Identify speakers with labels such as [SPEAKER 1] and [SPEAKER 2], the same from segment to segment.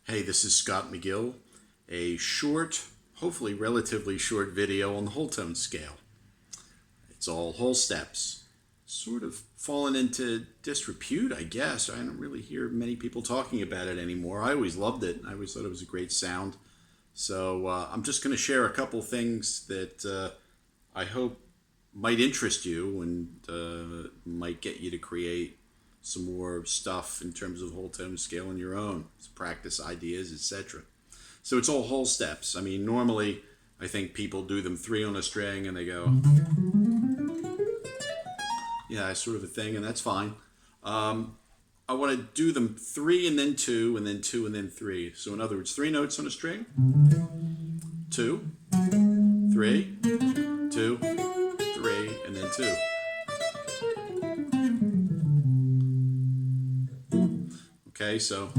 [SPEAKER 1] Hey, this is Scott McGill, a short, hopefully relatively short video on the whole tone scale. It's all whole steps. Sort of fallen into disrepute, I guess. I don't really hear many people talking about it anymore. I always loved it. I always thought it was a great sound. So I'm just going to share a couple things that I hope might interest you and might get you to create some more stuff in terms of whole tone scale on your own, practice ideas, etc. So it's all whole steps. I mean, normally I think people do them 3 on a string and they go, yeah, sort of a thing, and that's fine. I want to do them 3 and then 2 and then 2 and then 3. So in other words, 3 notes on a string, 2, 3, 2, 3, and then 2. Okay, so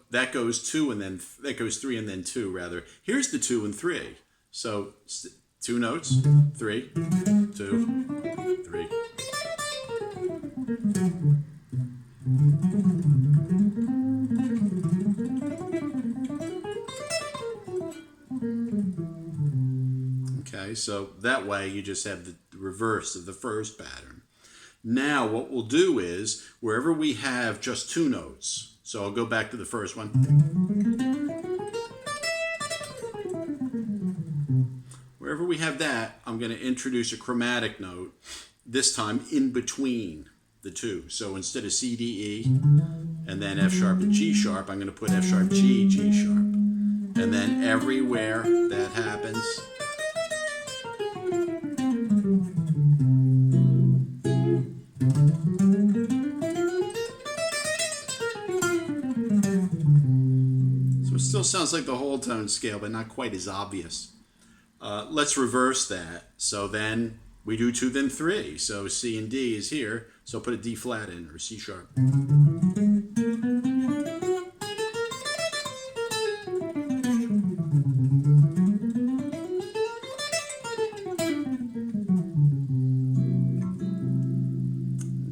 [SPEAKER 1] that goes 2 and then that goes 3 and then 2 rather. Here's the 2 and 3. So 2 notes, 3, 2, 3. Okay, so that way you just have the reverse of the first pattern. Now what we'll do is, wherever we have just 2 notes, so I'll go back to the first one. Wherever we have that, I'm going to introduce a chromatic note, this time in between the 2. So instead of C, D, E, and then F sharp and G sharp, I'm going to put F sharp, G, G sharp. And then everywhere that happens, still sounds like the whole tone scale, but not quite as obvious. Let's reverse that. So then we do 2, then 3. So C and D is here. So put a D flat in, or C sharp.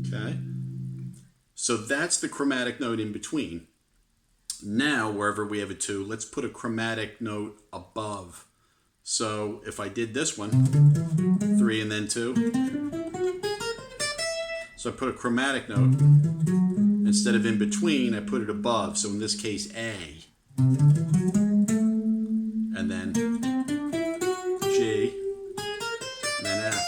[SPEAKER 1] Okay. So that's the chromatic note in between. Now, wherever we have a 2, let's put a chromatic note above. So if I did this one, 3 and then 2. So I put a chromatic note. Instead of in between, I put it above. So in this case, A. And then G. And then F.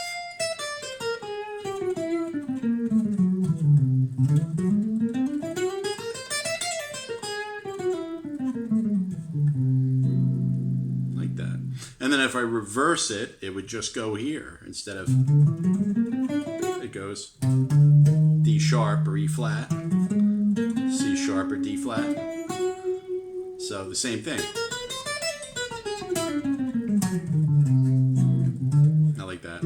[SPEAKER 1] And then if I reverse it, it would just go here. Instead of, it goes D sharp or E flat, C sharp or D flat. So the same thing. I like that.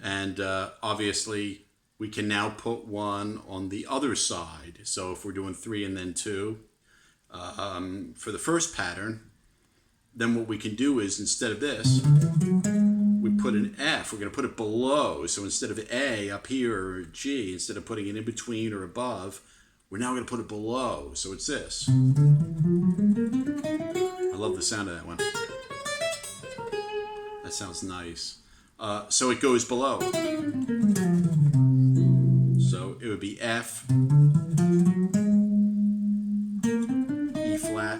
[SPEAKER 1] And obviously, we can now put one on the other side. So if we're doing 3 and then 2, for the first pattern, then what we can do is, instead of this, we put an F. We're going to put it below. So instead of A up here or G, instead of putting it in between or above, we're now going to put it below. So it's this. I love the sound of that one. That sounds nice. So it goes below. So it would be F, E flat,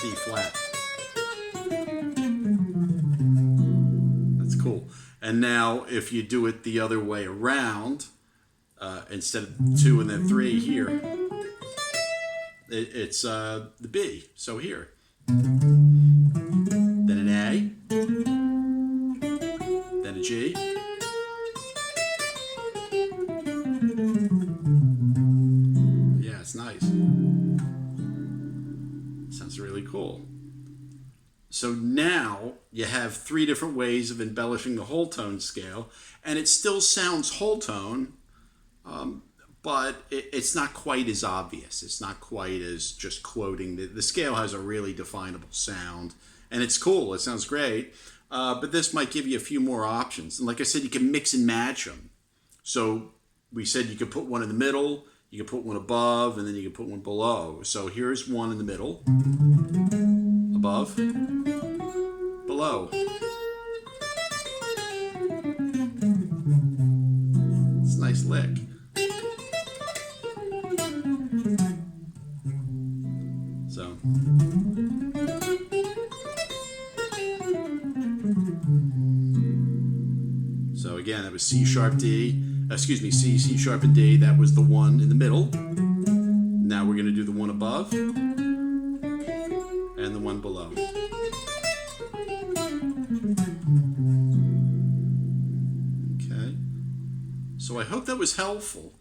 [SPEAKER 1] D flat. That's cool. And now if you do it the other way around, instead of 2 and then 3 here, it's the B. So here. Then an A. Then a G. Yeah, it's nice. Sounds really cool. So now you have 3 different ways of embellishing the whole tone scale, and it still sounds whole tone, but it's not quite as obvious. It's not quite as just quoting. The scale has a really definable sound, and it's cool. It sounds great, but this might give you a few more options. And like I said, you can mix and match them. So we said you could put one in the middle, you could put one above, and then you could put one below. So here's one in the middle, above, below. It's a nice lick. So again, that was C sharp D, C sharp and D. That was the one in the middle. Now we're going to do the one above and the one below. Okay. So I hope that was helpful.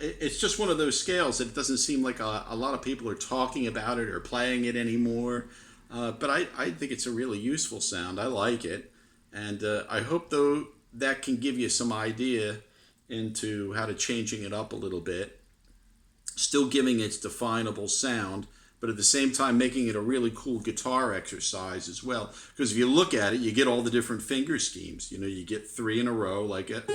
[SPEAKER 1] It's just one of those scales that it doesn't seem like a lot of people are talking about it or playing it anymore. But I think it's a really useful sound. I like it. And I hope, though, that can give you some idea into how to changing it up a little bit. Still giving its definable sound, but at the same time making it a really cool guitar exercise as well. Because if you look at it, you get all the different finger schemes. You know, you get 3 in a row like it.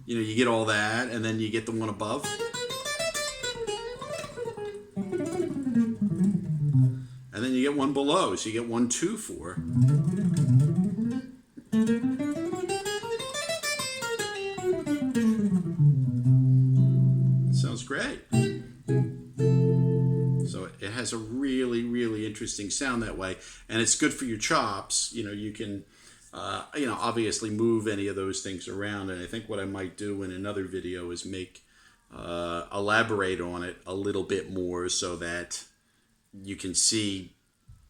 [SPEAKER 1] You know, you get all that, and then you get the one above. And then you get one below, so you get 1, 2, 4. Sounds great. So it has a really, really interesting sound that way, and it's good for your chops. You know, you can, obviously move any of those things around. And I think what I might do in another video is elaborate on it a little bit more so that you can see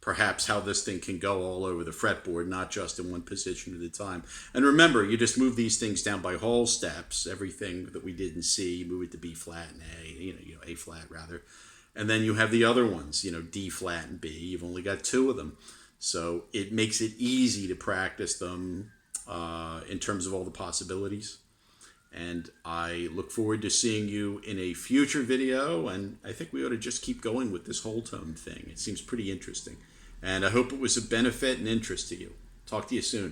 [SPEAKER 1] perhaps how this thing can go all over the fretboard, not just in one position at a time. And remember, you just move these things down by whole steps. Everything that we did in C, you move it to B flat and A, A flat rather. And then you have the other ones, D flat and B. You've only got 2 of them. So it makes it easy to practice them in terms of all the possibilities. And I look forward to seeing you in a future video. And I think we ought to just keep going with this whole tone thing. It seems pretty interesting. And I hope it was of benefit and interest to you. Talk to you soon.